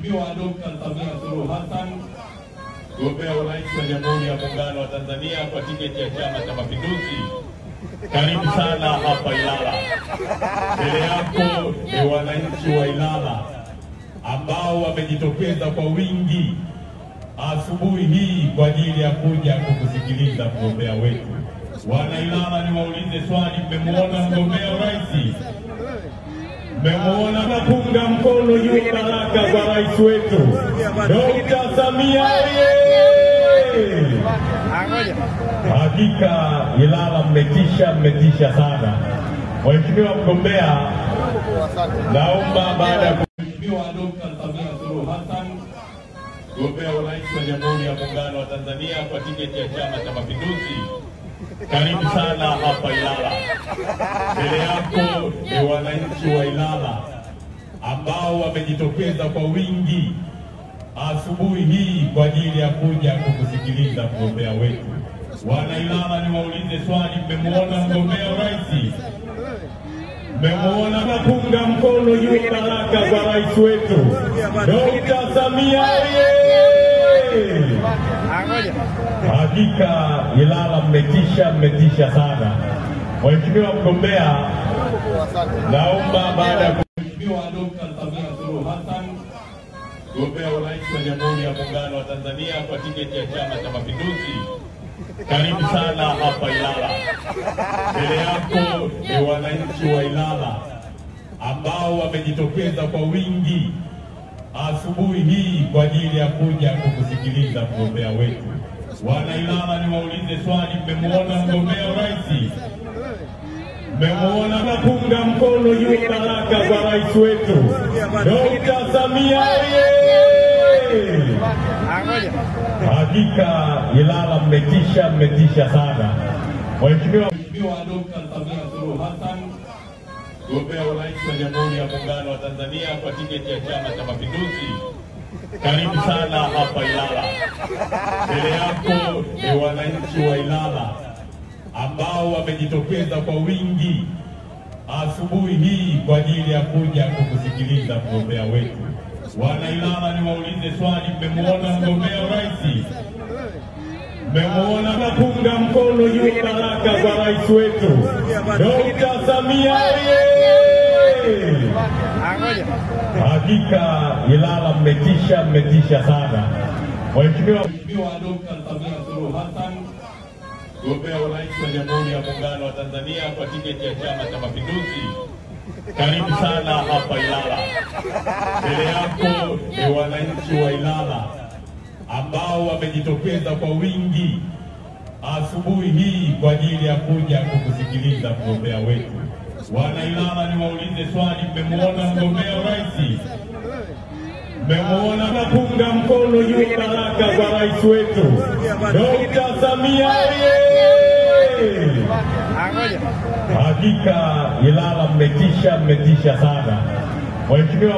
Mheshimiwa Dr. Samia Suluhu Hassan, mgombea urais wa Jamhuri ya Muungano wa Tanzania kwa tiketi ya Chama cha Mapinduzi. Karibu sana hapa Ilala. Mbele yako ni wananchi wa Ilala ambao wamejitokeza kwa wingi asubuhi hii kwa ajili ya kuja kukusikiliza mgombea wetu. Wana Ilala, niwaulize swali, mmemuona mgombea urais? Mmemuona napunga mkono juu baraka kwa rais wetu Dr. Samia? Hakika Ilala mmetisha sana. Mheshimiwa mgombea, naomba baada ya Mheshimiwa Dr. Samia Suluhu Hassan, mgombea urais wa Jamhuri ya Muungano wa Tanzania kwa tiketi ya Chama cha Mapinduzi. Karibu sana hapa Ilala. Mbele yako ni wananchi wa Ilala ambao wamejitokeza kwa wingi asubuhi hii kwa ajili ya kuja kukusikiliza mgombea wetu. Wana Ilala, niwaulize swali, mmemuona mgombea urais? Mmemuona napunga mkono juu baraka kwa rais wetu Dr. Samia? Hakika Ilala mmetisha sana. Mheshimiwa mgombea, naomba baada ya Mheshimiwa Dr. Samia Suluhu Hassan, mgombea urais wa Jamhuri ya Muungano wa Tanzania kwa tiketi ya Chama cha Mapinduzi. Karibu sana hapa Ilala. Mbele yako ni wananchi wa Ilala ambao wamejitokeza kwa wingi asubuhi hii kwa ajili ya kuja kukusikiliza mgombea wetu. Wana Ilala, niwaulize swali, mmemuona mgombea urais? Mmemuona napunga mkono juu baraka kwa rais wetu Dr. Samia? Hakika Ilala mmetisha sana. Mheshimiwa Dr. Samia Suluhu Hassan, mgombea urais wa Jamhuri ya Muungano wa Tanzania kwa tiketi ya Chama cha Mapinduzi. Karibu sana hapa Ilala. Mbele yako ni wananchi wa Ilala ambao wamejitokeza kwa wingi asubuhi hii kwa ajili ya kuja kukusikiliza mgombea wetu. Wana Ilala, niwaulize swali, mmemuona mgombea urais? Mmemuona napunga mkono juu baraka kwa rais wetu Dr. Samia? Hakika Ilala mmetisha sana. Mheshimiwa Dr. Samia Suluhu Hassan, mgombea urais wa Jamhuri ya Muungano wa Tanzania kwa tiketi ya Chama cha Mapinduzi. Karibu sana hapa Ilala. Mbele yako ni wananchi wa Ilala ambao wamejitokeza kwa wingi asubuhi hii kwa ajili ya kuja kukusikiliza mgombea wetu. Wana Ilala, niwaulize swali, mmemuona mgombea urais? Mmemuona napunga mkono juu baraka kwa rais wetu Dr. Samia? Hakika Ilala mmetisha sana. Mheshimiwa